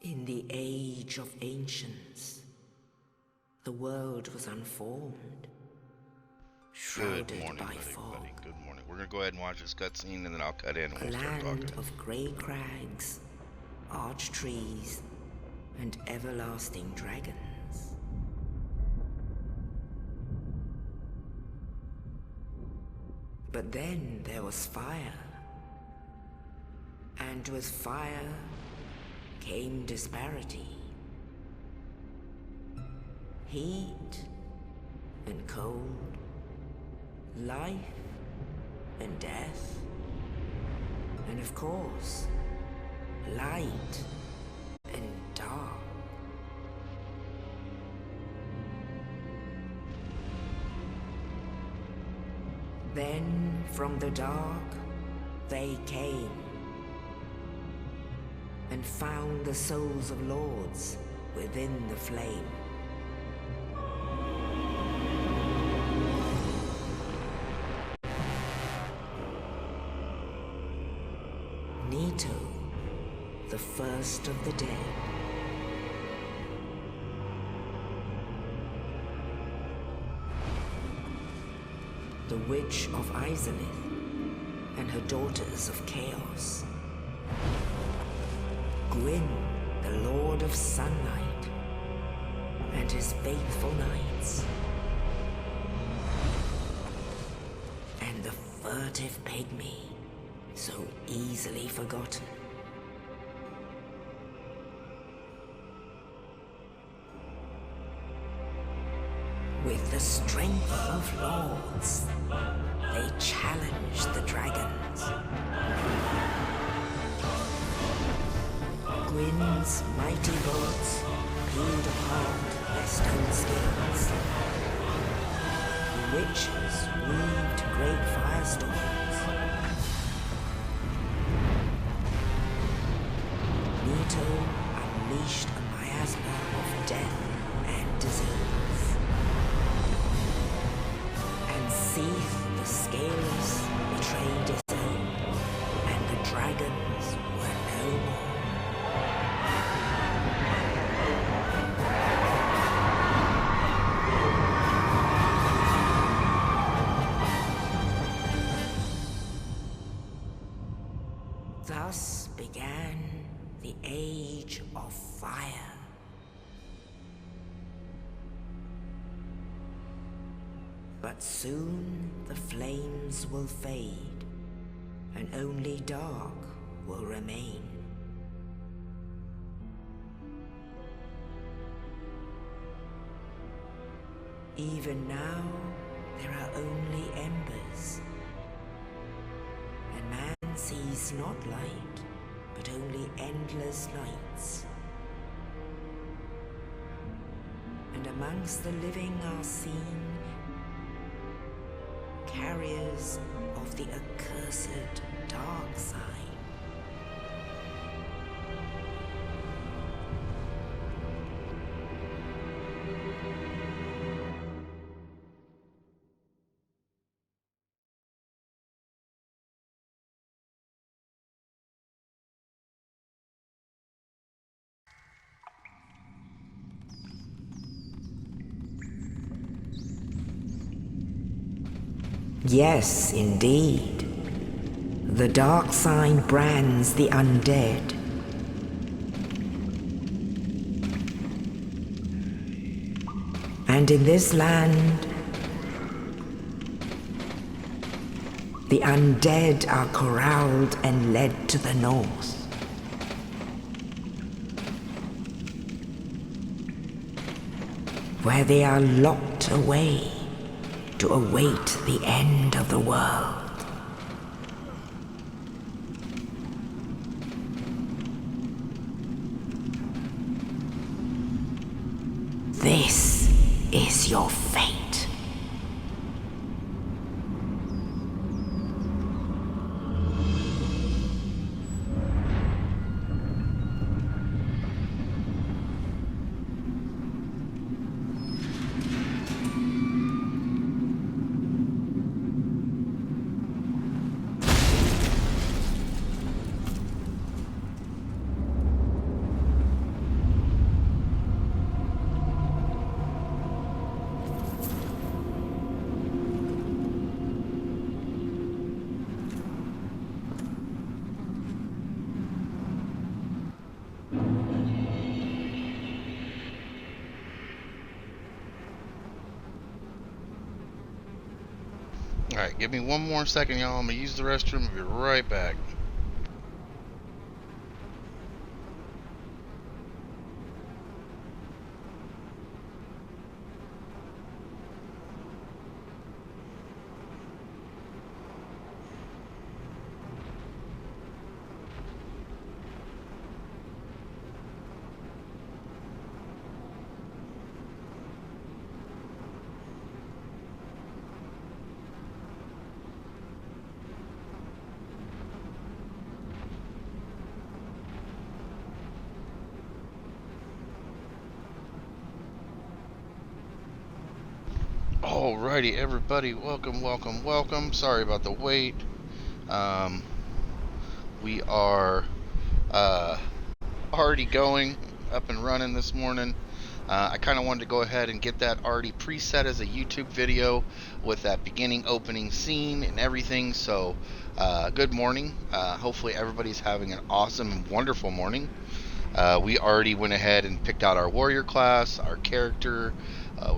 In the age of ancients, the world was unformed, shrouded by fog. Good morning. We're gonna go ahead and watch this cutscene, and then I'll cut in and we'll start talking. A land of grey crags, arch trees, and everlasting dragons. But then there was fire, and with fire came disparity. Heat and cold, life and death, and of course, light and dark. Then from the dark they came and found the souls of lords within the flame. Nito, the first of the dead. The Witch of Izalith and her daughters of Chaos. Gwyn, the Lord of Sunlight, and his faithful knights. And the furtive pygmy, so easily forgotten. With the strength of lords, they challenged the dragons. Gwyn's mighty bolts peeled apart their stone skills. The witches weaved great firestorms. Nito unleashed a miasma of death and disease. And Seath the Scaleless betrayed his own, and the dragons were no more. Thus began the Age of Fire. But soon the flames will fade, and only dark will remain. Even now, there are only embers, and man sees not light, but only endless nights. And amongst the living are seen carriers of the accursed dark side. Yes, indeed. The dark sign brands the undead. And in this land, the undead are corralled and led to the north. Where they are locked away to await the end of the world. This is your fate. Alright, give me one more second, y'all. I'm gonna use the restroom. I'll be right back. Alrighty, everybody, welcome. Sorry about the wait. We are already going up and running this morning. I kind of wanted to go ahead and get that already preset as a YouTube video with that beginning opening scene and everything. So, good morning. Hopefully everybody's having an awesome and wonderful morning. We already went ahead and picked out our warrior class, our character.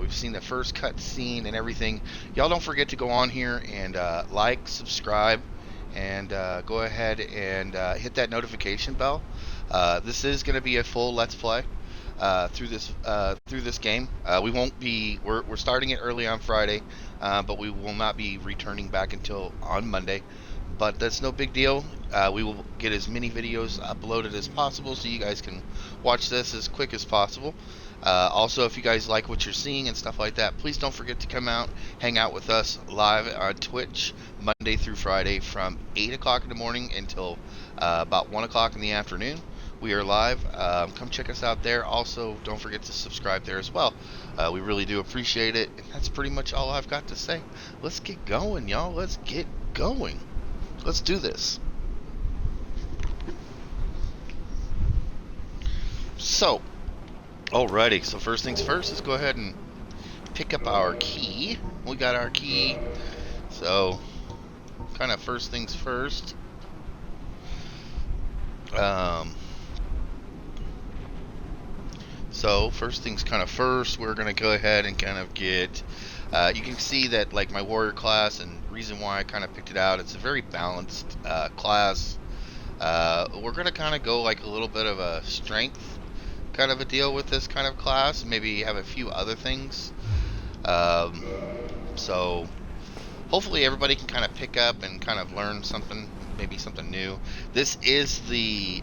We've seen the first cut scene and everything. Y'all don't forget to go on here and like, subscribe, and go ahead and hit that notification bell. This is going to be a full Let's Play through this game. We won't be. We're starting it early on Friday, but we will not be returning back until on Monday. But that's no big deal. We will get as many videos uploaded as possible so you guys can watch this as quick as possible. Also, if you guys like what you're seeing and stuff like that, please don't forget to come out, hang out with us live on Twitch Monday through Friday from 8 o'clock in the morning until about 1 o'clock in the afternoon. We are live. Come check us out there. Also, don't forget to subscribe there as well. We really do appreciate it. And that's pretty much all I've got to say. Let's get going, y'all. Let's get going. Let's do this. So, alrighty. So first things first, let's go ahead and pick up our key. We got our key. So, kind of first things first. So first things kind of first, we're gonna go ahead and kind of get. You can see that like my warrior class, and reason why I kind of picked it out, it's a very balanced class. We're gonna kind of go like a little bit of a strength kind of a deal with this kind of class. Maybe have a few other things. So hopefully everybody can kind of pick up and kind of learn something, maybe something new. This is the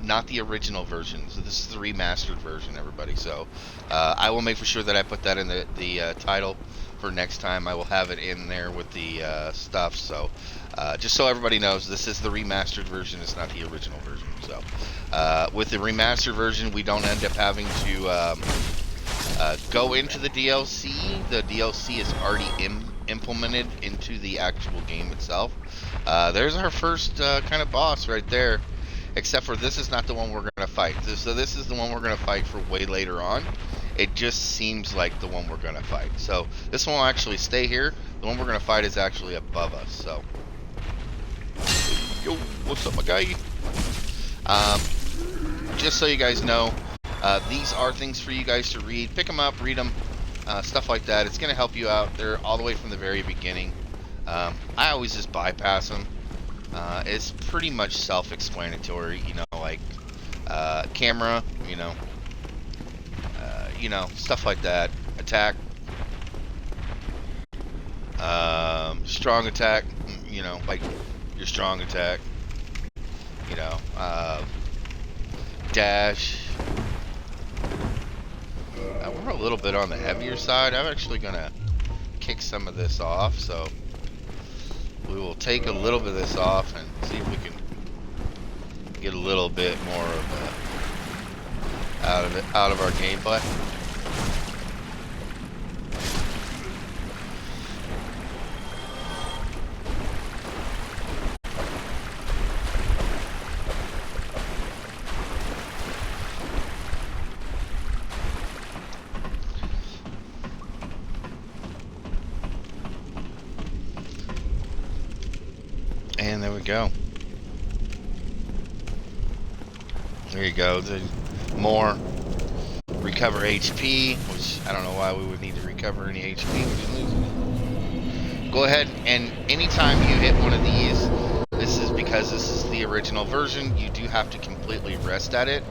not the original version, so this is the remastered version, everybody. So I will make for sure that I put that in the title for next time. I will have it in there with the stuff. So just so everybody knows, this is the remastered version. It's not the original version. So with the remastered version, we don't end up having to go into the DLC. The DLC is already implemented into the actual game itself. There's our first kind of boss right there. Except for this is not the one we're going to fight. So this is the one we're going to fight for way later on. It just seems like the one we're going to fight. So this one will actually stay here. The one we're going to fight is actually above us. So, yo, what's up, my guy? Just so you guys know, these are things for you guys to read. Pick them up, read them, stuff like that. It's going to help you out. They're all the way from the very beginning. I always just bypass them. It's pretty much self-explanatory, you know, like camera, you know, stuff like that. Attack, strong attack, you know, like your strong attack, you know, dash. We're a little bit on the heavier side. I'm actually gonna kick some of this off, so we will take a little bit of this off and see if we can get a little bit more of out of our gameplay. And there we go. There you go. More recover HP, which I don't know why we would need to recover any HP. go ahead and anytime you hit one of these, this is because this is the original version, you do have to completely rest at it.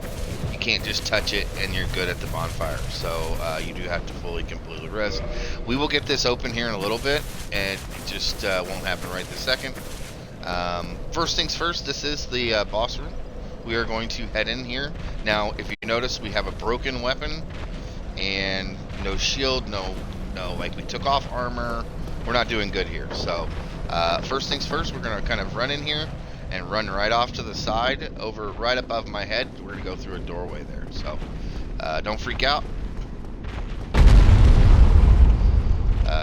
You can't just touch it and you're good at the bonfire. So you do have to completely rest. We will get this open here in a little bit, and it just won't happen right this second. First things first, this is the boss room. We are going to head in here. Now, if you notice, we have a broken weapon and no shield, no, like we took off armor. We're not doing good here. So, first things first, we're gonna kind of run in here and run right off to the side, over right above my head. We're gonna go through a doorway there. So, don't freak out.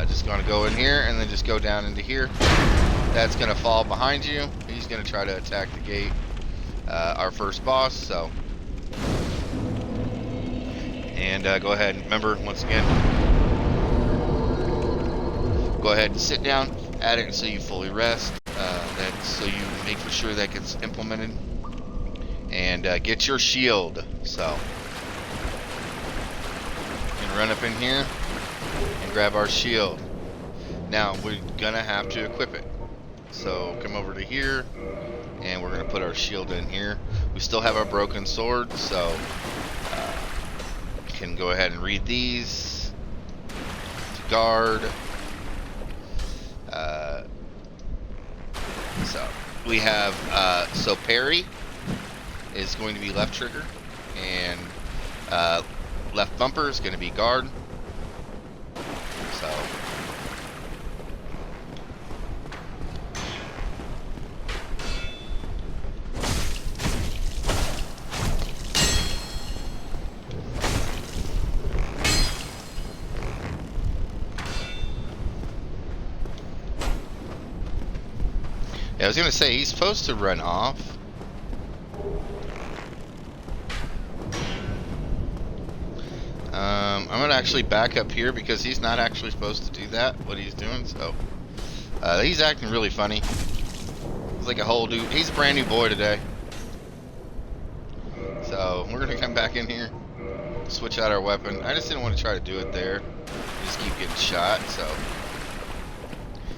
Just gonna go in here and then just go down into here. That's gonna fall behind you. He's gonna try to attack the gate. Our first boss. So. And go ahead and remember, once again, go ahead and sit down, add it so you fully rest, so you make for sure that gets implemented, and get your shield. So you can run up in here and grab our shield. Now we're gonna have to equip it, so come over to here and we're gonna put our shield in here. We still have our broken sword, so can go ahead and read these to guard. So we have so parry is going to be left trigger, and left bumper is going to be guard. So I was gonna say, he's supposed to run off. I'm gonna actually back up here because he's not actually supposed to do that, what he's doing, so. He's acting really funny. He's like a whole dude. He's a brand new boy today. So, we're gonna come back in here, switch out our weapon. I just didn't want to try to do it there. Just keep getting shot, so.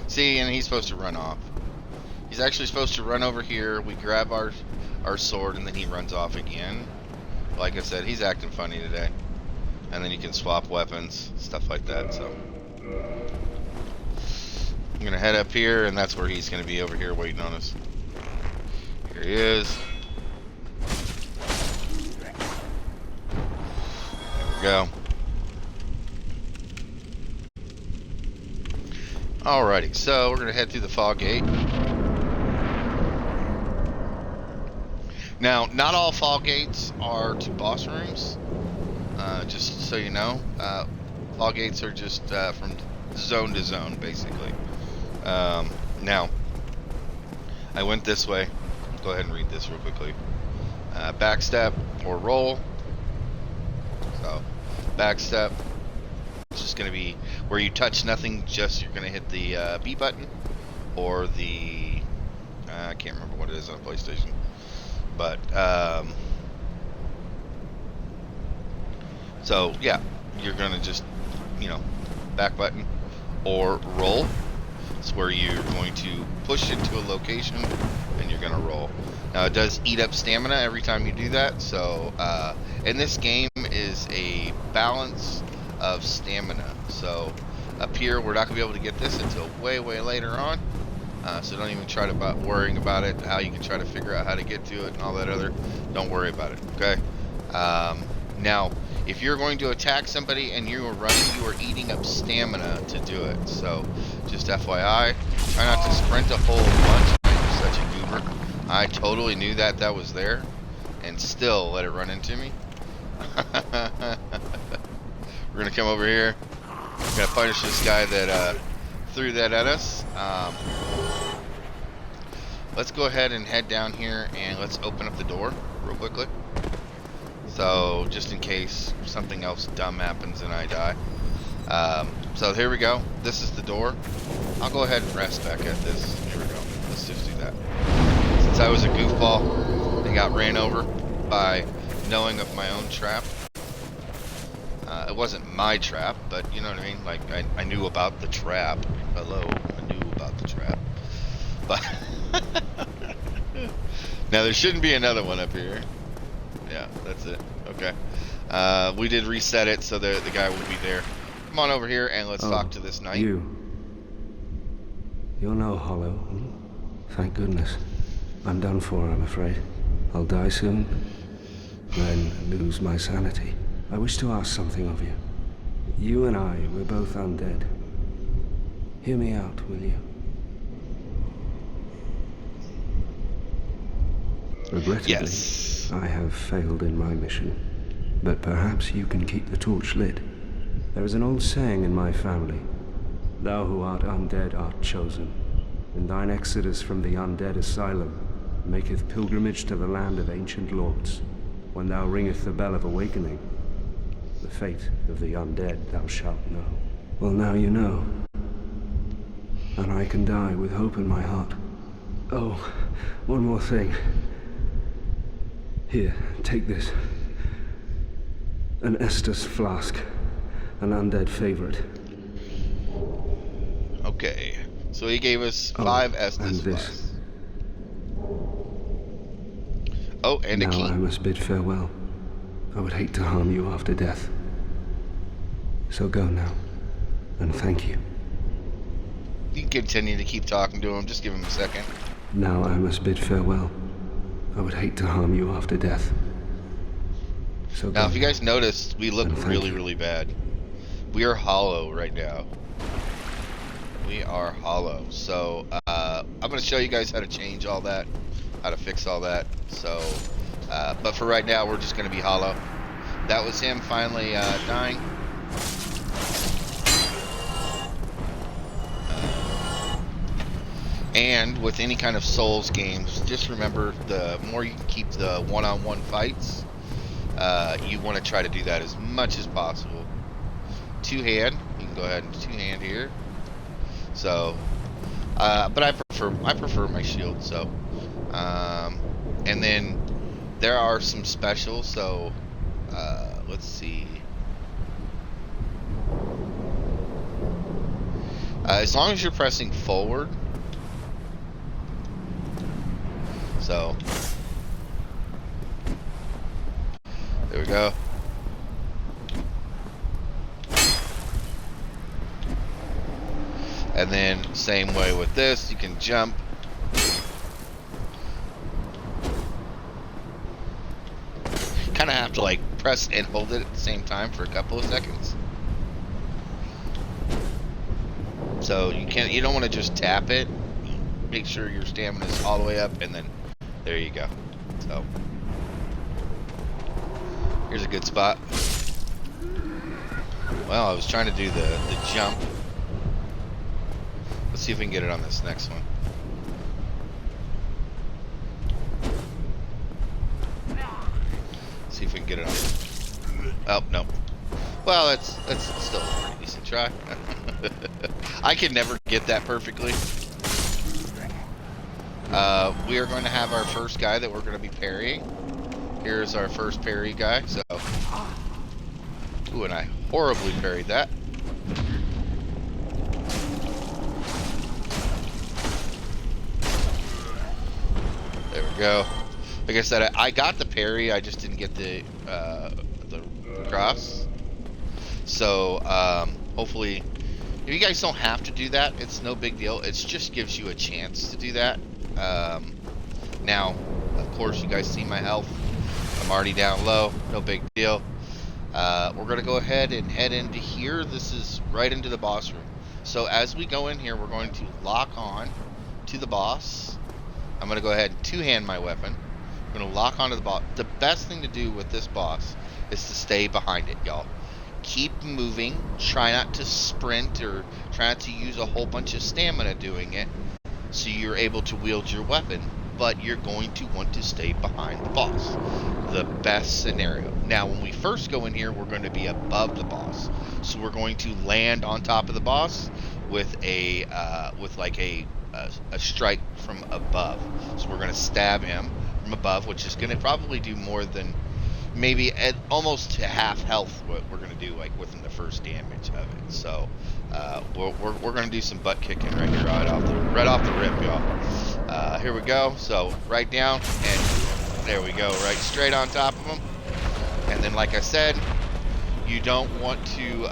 See, and he's supposed to run off. He's actually supposed to run over here. We grab our sword, and then he runs off again. Like I said, he's acting funny today. And then you can swap weapons, stuff like that. So I'm gonna head up here, and that's where he's gonna be, over here waiting on us. Here he is. There we go. Alrighty, so we're gonna head through the fog gate. Now, not all fog gates are to boss rooms. Just so you know, fog gates are just from zone to zone, basically. Now, I went this way. Go ahead and read this real quickly. Backstep or roll. So, backstep. It's just going to be where you touch nothing, just you're going to hit the B button. Or the... I can't remember what it is on PlayStation. But, so, yeah, you're going to just, you know, back button or roll. It's where you're going to push it to a location and you're going to roll. Now, it does eat up stamina every time you do that. So, and this game is a balance of stamina. So, up here, we're not going to be able to get this until way, way later on. So don't even try to worrying about it, how you can try to figure out how to get to it and all that other. Don't worry about it, okay? Now, if you're going to attack somebody and you are running, you are eating up stamina to do it. So, just FYI, try not to sprint a whole bunch. You're such a goober. I totally knew that was there, and still let it run into me. We're gonna come over here. We're gonna punish this guy that threw that at us. Let's go ahead and head down here and let's open up the door real quickly. So, just in case something else dumb happens and I die. So here we go. This is the door. I'll go ahead and rest back at this. Here we go. Let's just do that. Since I was a goofball and got ran over by knowing of my own trap. It wasn't my trap, but you know what I mean? Like, I knew about the trap. Hello, I knew the trap. But now there shouldn't be another one up here. Yeah, that's it. Okay. We did reset it, so the guy will be there. Come on over here and let's talk to this knight. You're no hollow. Hmm? Thank goodness. I'm done for, I'm afraid. I'll die soon, then lose my sanity. I wish to ask something of you. You and I, we're both undead. Hear me out, will you? Regrettably, Yes. I have failed in my mission, but perhaps you can keep the torch lit. There is an old saying in my family, thou who art undead art chosen, and thine exodus from the undead asylum maketh pilgrimage to the land of ancient lords. When thou ringeth the bell of awakening, the fate of the undead thou shalt know. Well, now you know, and I can die with hope in my heart. Oh, one more thing. Here, take this. An Estus flask. An undead favorite. Okay. So he gave us 5 Estus and this. flasks. Oh, and a Now key. I must bid farewell. I would hate to harm you after death. So go now, and thank you. You can continue to keep talking to him. Just give him a second. Now I must bid farewell. I would hate to harm you after death. So Now, go if you guys noticed, we look and thank really, you. really bad. We are hollow right now. We are hollow. So, I'm going to show you guys how to change all that, how to fix all that. So, but for right now, we're just going to be hollow. That was him finally dying. And with any kind of Souls games, just remember the more you can keep the one-on-one fights, you want to try to do that as much as possible. Two-hand, you can go ahead and two-hand here. So, but I prefer my shield. So, and then there are some specials. So, let's see. As long as you're pressing forward. So, there we go. And then same way with this, you can jump. Kind of have to like press and hold it at the same time for a couple of seconds. So you don't want to just tap it. Make sure your stamina is all the way up, and then there you go. So here's a good spot. Well, I was trying to do the jump. Let's see if we can get it on this next one. See if we can get it on. Oh, no. Well, that's still a pretty decent try. I can never get that perfectly. We are going to have our first guy that we're going to be parrying. Here's our first parry guy. So, ooh, and I horribly parried that. There we go. Like I said, I got the parry. I just didn't get the cross. So hopefully, if you guys don't have to do that, it's no big deal. It just gives you a chance to do that. Now, of course, you guys see my health. I'm already down low. No big deal. We're gonna go ahead and head into here. This is right into the boss room. So as we go in here, we're going to lock on to the boss. I'm going to go ahead and two-hand my weapon. I'm going to lock onto the boss. The best thing to do with this boss is to stay behind it, y'all. Keep moving. Try not to sprint or try not to use a whole bunch of stamina doing it so you're able to wield your weapon. But you're going to want to stay behind the boss. The best scenario. Now, when we first go in here, we're going to be above the boss. So we're going to land on top of the boss with a strike from above. So we're going to stab him from above, which is going to probably do more than maybe at almost to half health what we're going to do like within the first damage of it. So we're going to do some butt kicking right here right off the rip, y'all. Here we go. So right down, and there we go, right straight on top of them. And then like I said, you don't want to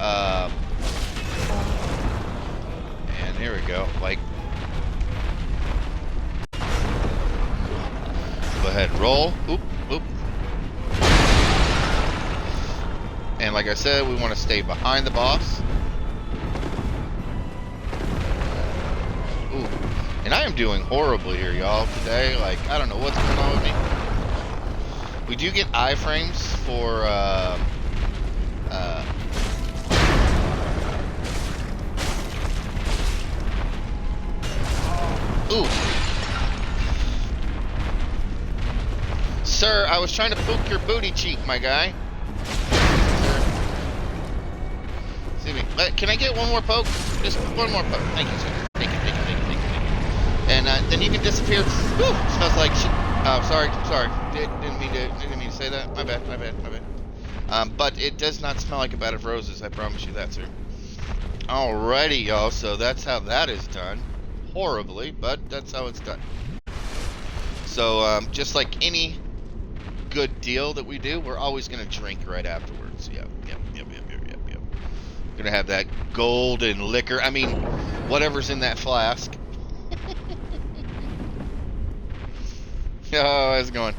and here we go, like, go ahead, roll. Oop, oop. And like I said, we want to stay behind the boss. Ooh. And I am doing horribly here, y'all, today. Like, I don't know what's going on with me. We do get iframes for, ooh. Sir, I was trying to poke your booty cheek, my guy. See me. Can I get one more poke? Just one more poke. Thank you, sir. Thank you. And then you can disappear. Woo! Smells like shit. Oh, sorry. Didn't mean to say that. My bad. But it does not smell like a bed of roses. I promise you that, sir. Alrighty, y'all. So that's how that is done. Horribly, but that's how it's done. So just like any good deal that we do, we're always gonna drink right afterwards. Yep. Gonna have that golden liquor. I mean, whatever's in that flask. Oh, how's it going?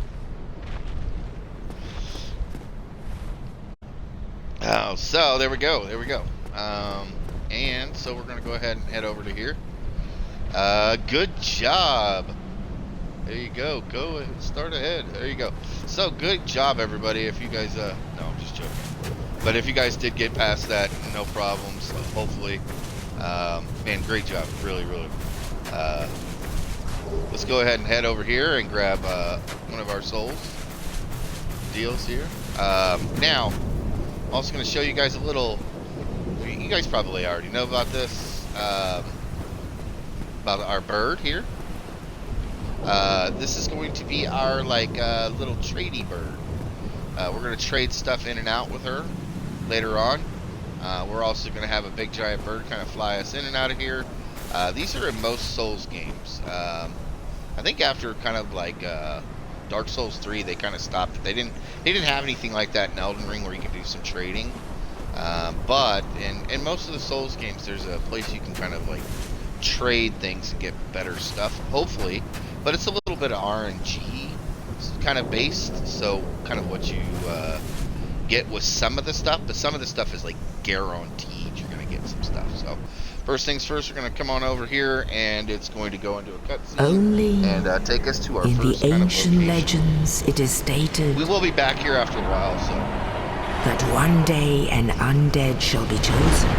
Oh, so there we go. And so we're gonna go ahead and head over to here. Good job. There you go. Go ahead, start ahead. There you go. So good job, everybody. If you guys, no, I'm just joking. But if you guys did get past that, no problems. Hopefully, man, great job. Really. Let's go ahead and head over here and grab one of our souls deals here. Now, I'm also going to show you guys a little. You guys probably already know about this. About our bird here. This is going to be our little tradey bird. We're going to trade stuff in and out with her later on. We're also going to have a big giant bird kind of fly us in and out of here. These are in most Souls games. I think after kind of like Dark Souls 3, they kind of stopped it. They didn't have anything like that in Elden Ring where you can do some trading. But in most of the Souls games, there's a place you can kind of like trade things and get better stuff, hopefully. But it's a little bit of RNG kind of based, so kind of what you get with some of the stuff, but some of the stuff is like guaranteed you're going to get some stuff. So first things first, we're going to come on over here, and it's going to go into a cutscene and take us to our in first the kind of ancient location. legends it is stated We will be back here after a while, so that one day an undead shall be chosen.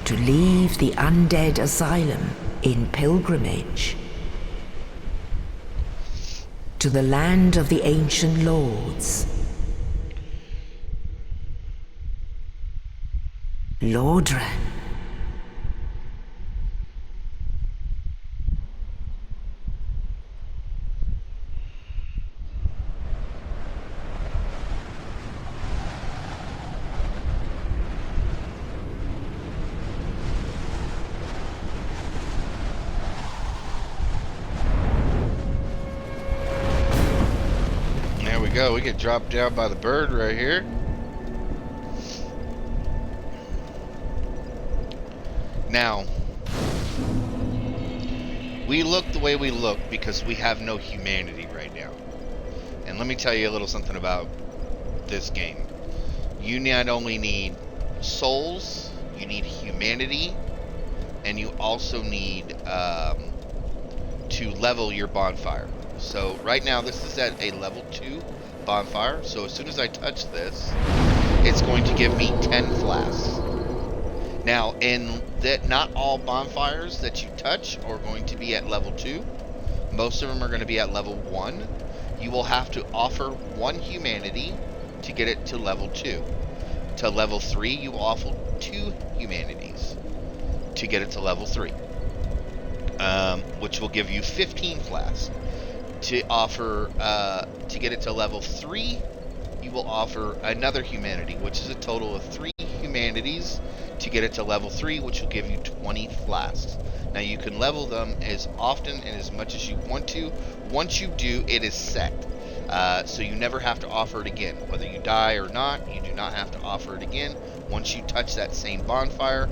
To leave the undead asylum in pilgrimage to the land of the ancient lords. Lordran. go. We get dropped down by the bird right here. Now, we look the way we look because we have no humanity right now. And let me tell you a little something about this game. You not only need souls, you need humanity, and you also need to level your bonfire. So right now this is at a level 2 bonfire, so as soon as I touch this, it's going to give me 10 flasks. Now, in that, not all bonfires that you touch are going to be at level 2. Most of them are going to be at level 1. You will have to offer 1 humanity to get it to level 2. To level 3, you will offer 2 humanities to get it to level 3. which will give you 15 flasks. To offer, to get it to level 3, you will offer another humanity, which is a total of 3 humanities to get it to level 3, which will give you 20 flasks. Now you can level them as often and as much as you want to. Once you do, it is set. So you never have to offer it again. Whether you die or not, you do not have to offer it again. Once you touch that same bonfire,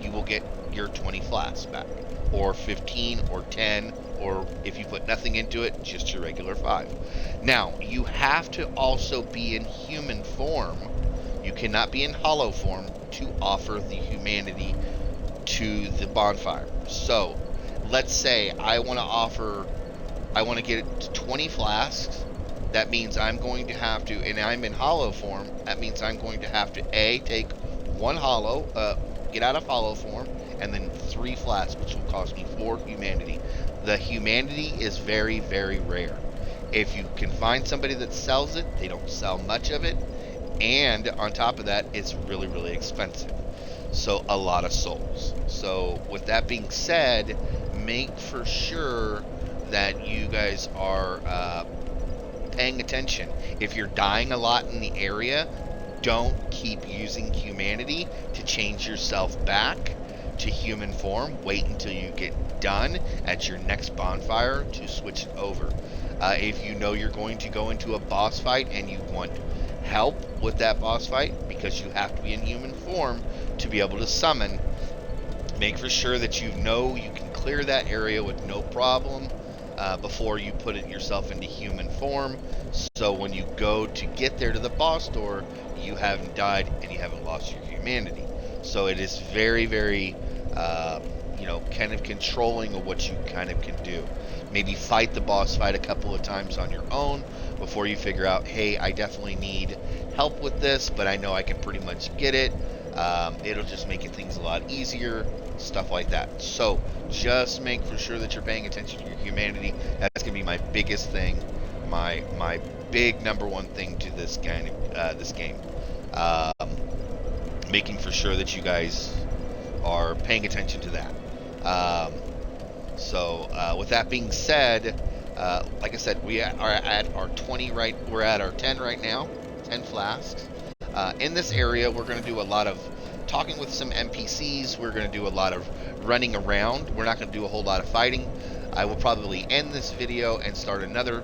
you will get your 20 flasks back. Or 15, or 10, or if you put nothing into it, just your regular 5. Now, you have to also be in human form. You cannot be in hollow form to offer the humanity to the bonfire. So, let's say I want to get it to 20 flasks. That means I'm going to have to, and I'm in hollow form, that means I'm going to have to take one hollow, get out of hollow form, and then 3 flasks, which will cost me 4 humanity. The humanity is very, very rare. If you can find somebody that sells it, they don't sell much of it, and on top of that, it's really, really expensive. So a lot of souls. So with that being said, make for sure that you guys are paying attention. If you're dying a lot in the area, don't keep using humanity to change yourself back to human form. Wait until you get done at your next bonfire to switch it over. If you know you're going to go into a boss fight and you want help with that boss fight, because you have to be in human form to be able to summon, make for sure that you know you can clear that area with no problem before you put it yourself into human form, so when you go to get there to the boss door, you haven't died and you haven't lost your humanity. So it is very, very kind of controlling of what you kind of can do. Maybe fight the boss fight a couple of times on your own before you figure out, hey, I definitely need help with this, but I know I can pretty much get it. It'll just make things a lot easier, stuff like that. So just make for sure that you're paying attention to your humanity. That's gonna be my biggest thing, my big number one thing to this game. Making for sure that you guys are paying attention to that. With that being said, like I said, we are at our 20 we're at our 10 right now, 10 flasks. In this area, we're going to do a lot of talking with some NPCs. We're going to do a lot of running around. We're not going to do a whole lot of fighting. I will probably end this video and start another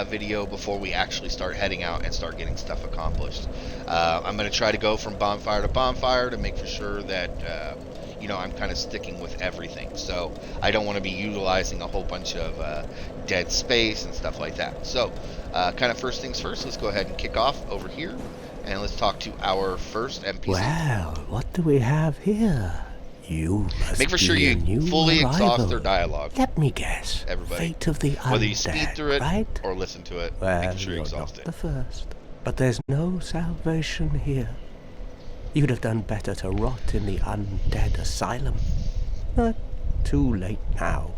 video before we actually start heading out and start getting stuff accomplished. I'm going to try to go from bonfire to bonfire to make for sure that I'm kind of sticking with everything. So I don't want to be utilizing a whole bunch of dead space and stuff like that. So kind of first things first, let's go ahead and kick off over here and let's talk to our first NPC. Well, what do we have here? You must make for sure you fully exhaust their dialogue. Let me guess. Everybody. Fate of the undead, whether you speed through it right? or listen to it, well, make sure you exhaust not it. The first. But there's no salvation here. You'd have done better to rot in the undead asylum. But too late now.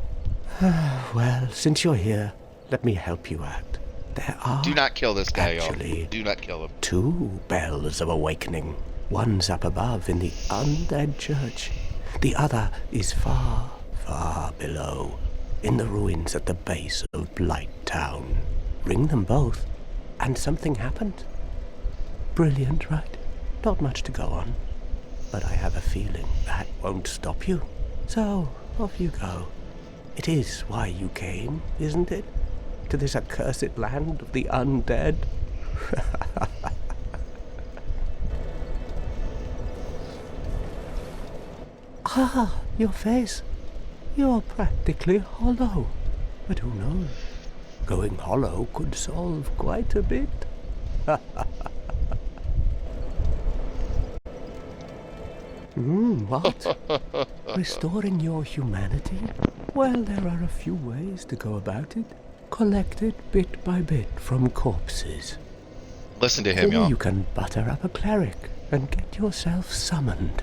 Well, since you're here, let me help you out. There are Do not kill this guy, y'all. actually Do not kill him. 2 bells of awakening. One's up above in the undead church. The other is far, far below, in the ruins at the base of Blight Town. Ring them both, and something happened. Brilliant, right? Not much to go on, but I have a feeling that won't stop you. So, off you go. It is why you came, isn't it? To this accursed land of the undead? Ah, your face. You're practically hollow. But who knows? Going hollow could solve quite a bit. What? Restoring your humanity? Well, there are a few ways to go about it. Collect it bit by bit from corpses. Listen to him, Or y'all. you can butter up a cleric and get yourself summoned.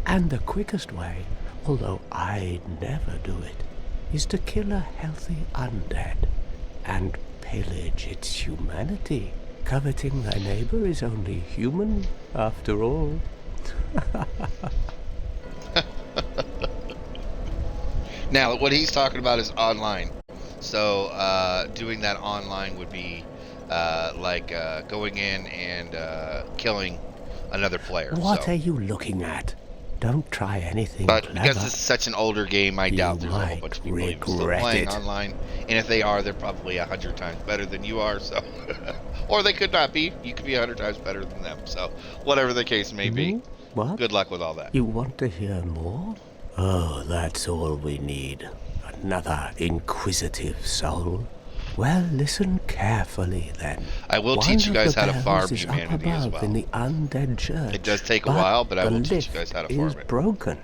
And the quickest way, although I'd never do it, is to kill a healthy undead and pillage its humanity. Coveting thy neighbor is only human, after all. Now, what he's talking about is online. So, doing that online would be like going in and killing another player. What So, are you looking at? Don't try anything but clever. because this is such an older game, I doubt there's a whole might bunch of people even still regret playing it. online. And if they are, they're probably 100 times better than you are. So, or they could not be. You could be 100 times better than them. So, whatever the case may be, What? good luck with all that. You want to hear more? Oh, that's all we need. Another inquisitive soul. Well, listen carefully then. I will One teach you of guys the how to bells farm is up humanity as above well. in the undead church. It does take a while, but I will teach you the guys how to lift farm is it. broken.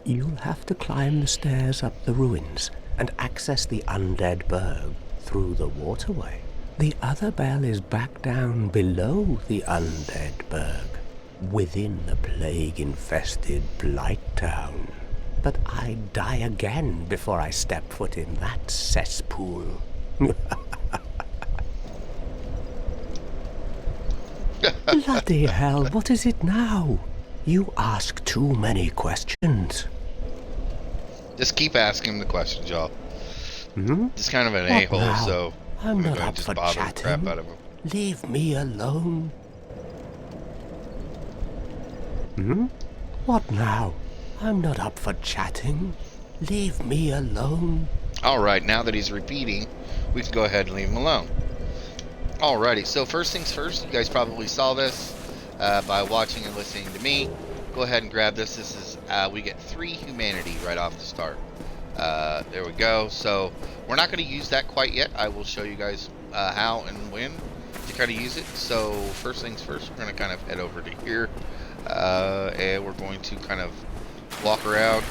You'll have to climb the stairs up the ruins and access the undead burg through the waterway. The other bell is back down below the undead burg, within the plague-infested Blight Town. But I'd die again before I step foot in that cesspool. Bloody hell, what is it now? You ask too many questions. Just keep asking the questions, y'all. Just kind of an What a-hole, now? so I'm not going to up just for bother the crap chatting. out of him. Leave me alone. What now? I'm not up for chatting. Leave me alone. Alright, now that he's repeating, we can go ahead and leave him alone. Alrighty, so first things first, you guys probably saw this by watching and listening to me. Go ahead and grab this. This is, we get 3 humanity right off the start. There we go. So, we're not going to use that quite yet. I will show you guys how and when to kind of use it. So, first things first, we're going to kind of head over to here. And we're going to kind of walk around.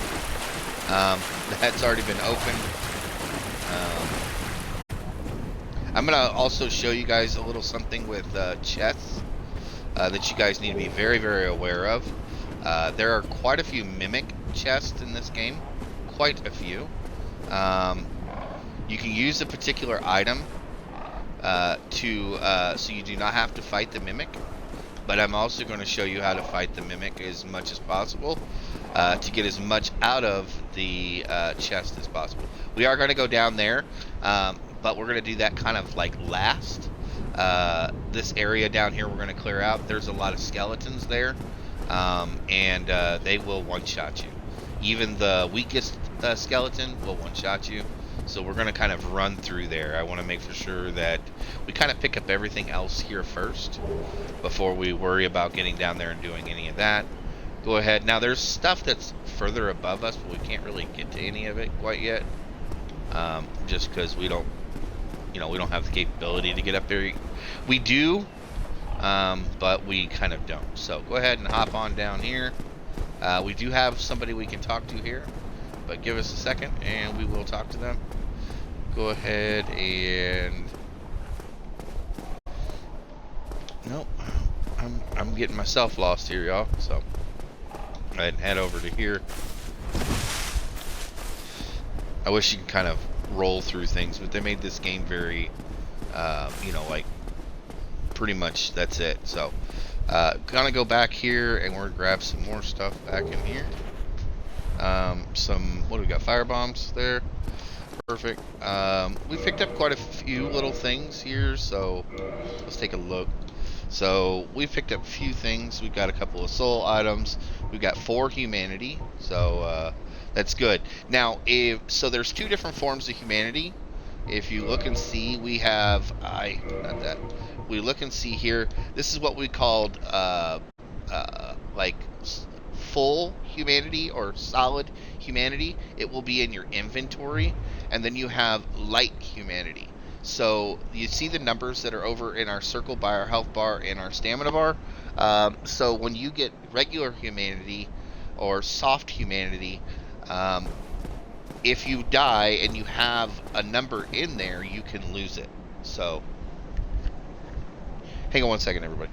The head's already been opened. I'm going to also show you guys a little something with chests that you guys need to be very, very aware of. There are quite a few mimic chests in this game. Quite a few. You can use a particular item so you do not have to fight the mimic. But I'm also going to show you how to fight the mimic as much as possible to get as much out of the chest as possible. We are going to go down there, but we're going to do that kind of like last. This area down here we're going to clear out. There's a lot of skeletons there, and they will one-shot you. Even the weakest skeleton will one-shot you. So we're going to kind of run through there. I want to make for sure that we kind of pick up everything else here first before we worry about getting down there and doing any of that. Go ahead. Now there's stuff that's further above us, but we can't really get to any of it quite yet. Just because we don't have the capability to get up there. We do, but we kind of don't. So go ahead and hop on down here. We do have somebody we can talk to here, but give us a second and we will talk to them. Go ahead and nope, I'm getting myself lost here, y'all. So go ahead and head over to here. I wish you could kind of roll through things, but they made this game very like pretty much that's it. So gonna go back here and we're gonna grab some more stuff back in here. What do we got? Fire bombs there. Perfect. We picked up quite a few little things here, so let's take a look. So we picked up a few things. We got a couple of soul items. We got 4 humanity, so that's good. Now, so there's 2 different forms of humanity. If you look and see, we have we look and see here. This is what we called like full humanity or solid humanity. It will be in your inventory, and then you have light humanity. So you see the numbers that are over in our circle by our health bar and our stamina bar. So when you get regular humanity or soft humanity, if you die and you have a number in there, you can lose it. So hang on one second, everybody.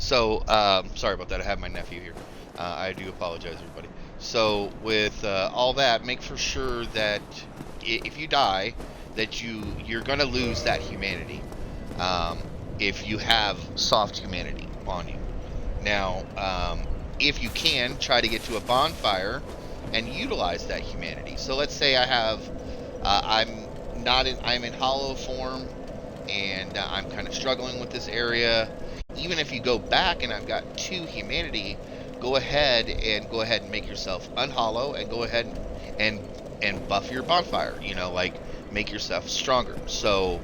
So, sorry about that. I have my nephew here. I do apologize, everybody. So, with all that, make for sure that if you die, that you're gonna lose that humanity. If you have soft humanity on you. Now, if you can, try to get to a bonfire and utilize that humanity. So let's say I have, I'm in hollow form, and I'm kind of struggling with this area. Even if you go back and I've got 2 humanity, go ahead and make yourself unhollow and go ahead and buff your bonfire. You know, like make yourself stronger. So,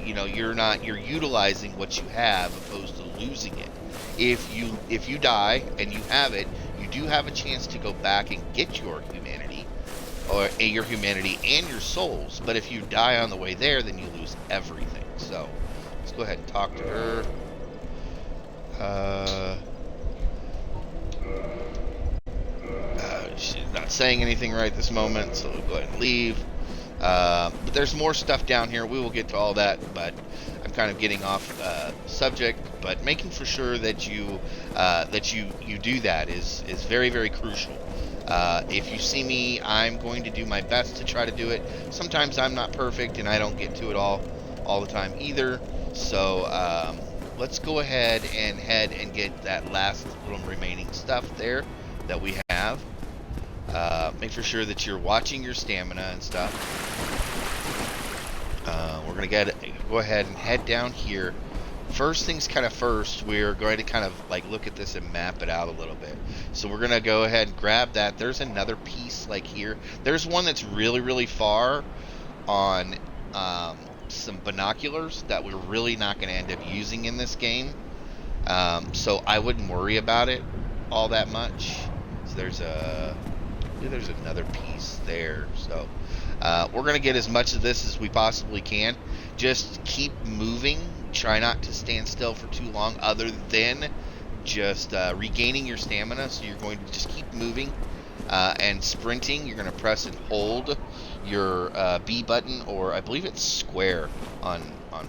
you know, you're utilizing what you have opposed to losing it. If you die and you have it, you do have a chance to go back and get your humanity, or your humanity and your souls. But if you die on the way there, then you lose everything. So let's go ahead and talk to her. She's not saying anything right this moment, so we'll go ahead and leave. But there's more stuff down here. We will get to all that, but I'm kind of getting off subject. But making for sure that you do that is very, very crucial. If you see me, I'm going to do my best to try to do it. Sometimes I'm not perfect, and I don't get to it all the time either. So let's go ahead and get that last little remaining stuff there that we have. Make for sure that you're watching your stamina and stuff. We're going to go ahead and head down here. First things kind of first, we're going to kind of like look at this and map it out a little bit. So we're going to go ahead and grab that. There's another piece like here. There's one that's really, really far on some binoculars that we're really not going to end up using in this game. So I wouldn't worry about it all that much. So there's another piece there. So we're going to get as much of this as we possibly can. Just keep moving. Try not to stand still for too long, other than just regaining your stamina. So you're going to just keep moving and sprinting. You're going to press and hold your B button, or I believe it's square on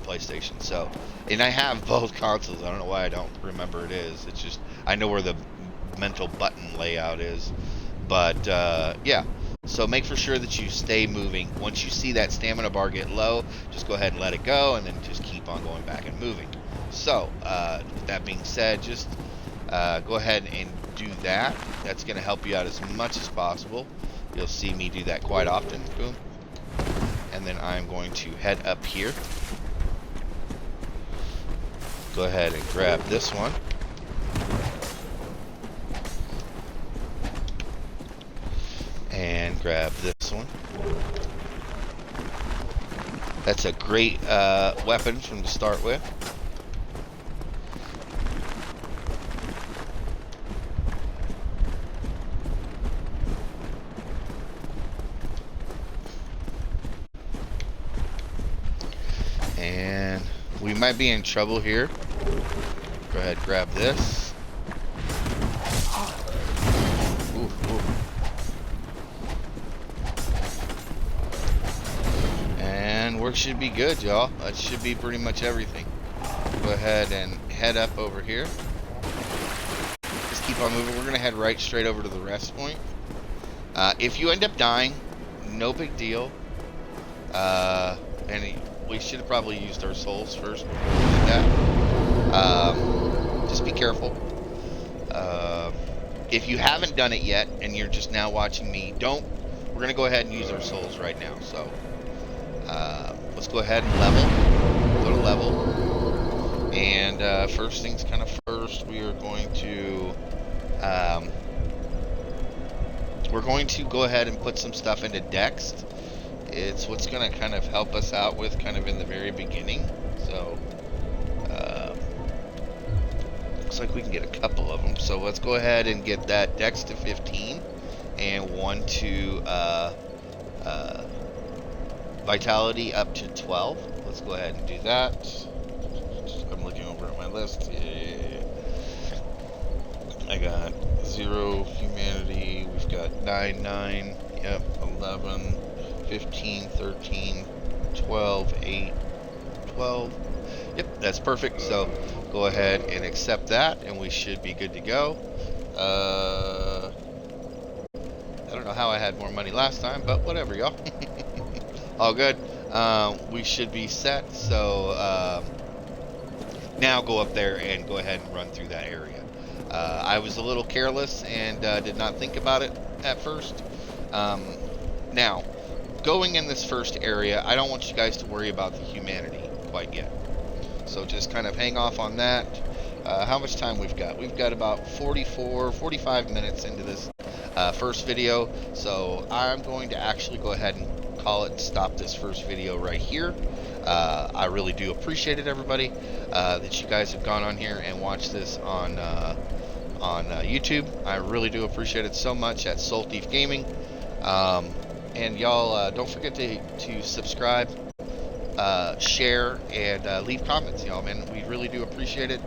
PlayStation. So, and I have both consoles. I don't know why I don't remember it is. It's just I know where the mental button layout is. But yeah, so make for sure that you stay moving. Once you see that stamina bar get low, just go ahead and let it go, and then just keep on going back and moving. So with that being said, just go ahead and do that. That's going to help you out as much as possible. You'll see me do that quite often. Boom. And then I'm going to head up here. Go ahead and grab this one. And grab this one. That's a great weapon from to start with. And we might be in trouble here. Go ahead, grab this. Ooh, ooh. And we should be good, y'all. That should be pretty much everything. Go ahead and head up over here. Just keep on moving. We're going to head right straight over to the rest point. If you end up dying, no big deal. And we should have probably used our souls first before we did that. Just be careful. If you haven't done it yet and you're just now watching me, we're going to go ahead and use our souls right now. So let's go ahead and level. Go to level. And first things kind of first, we are going to go ahead and put some stuff into Dex. It's what's going to kind of help us out with kind of in the very beginning. So looks like we can get a couple of them. So let's go ahead and get that Dex to 15 and 1 to Vitality up to 12. Let's go ahead and do that. I'm looking over at my list. Yeah. I got 0 humanity. We've got 9, 9. Yep, 11. 15, 13, 12, 8, 12. Yep, that's perfect. So go go ahead and accept that, and we should be good to go. I don't know how I had more money last time, but whatever, y'all. All good. We should be set, so now go up there and go ahead and run through that area. I was a little careless and did not think about it at first. Now, going in this first area, I don't want you guys to worry about the humanity quite yet. So just kind of hang off on that. How much time we've got? We've got about 45 minutes into this first video. So I'm going to actually go ahead and call it and stop this first video right here. I really do appreciate it, everybody, that you guys have gone on here and watched this on YouTube. I really do appreciate it so much at Soul Thief Gaming. And y'all, don't forget to subscribe, share, and leave comments, y'all, man. We really do appreciate it.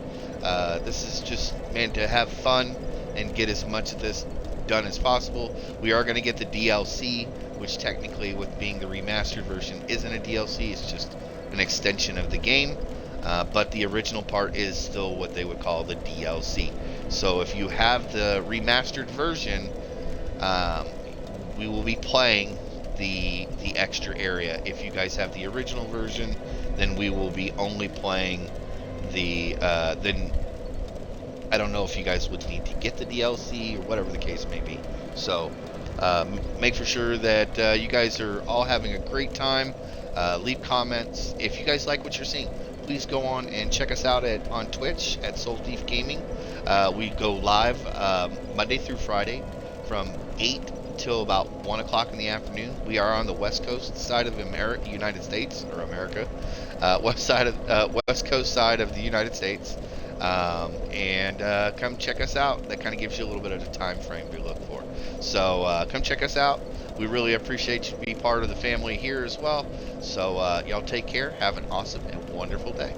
This is just, man, to have fun and get as much of this done as possible. We are going to get the DLC, which technically, with being the remastered version, isn't a DLC. It's just an extension of the game. But the original part is still what they would call the DLC. So if you have the remastered version, we will be playing the extra area. If you guys have the original version, then we will be only playing the then I don't know if you guys would need to get the DLC or whatever the case may be. So make for sure that you guys are all having a great time. Leave comments. If you guys like what you're seeing, please go on and check us out on Twitch at Soul Thief Gaming. We go live Monday through Friday from 8 till about 1 o'clock in the afternoon. We are on the West Coast side of United States, or America. West Coast side of the United States. And come check us out. That kind of gives you a little bit of a time frame to look for. So come check us out. We really appreciate you being part of the family here as well. So y'all take care. Have an awesome and wonderful day.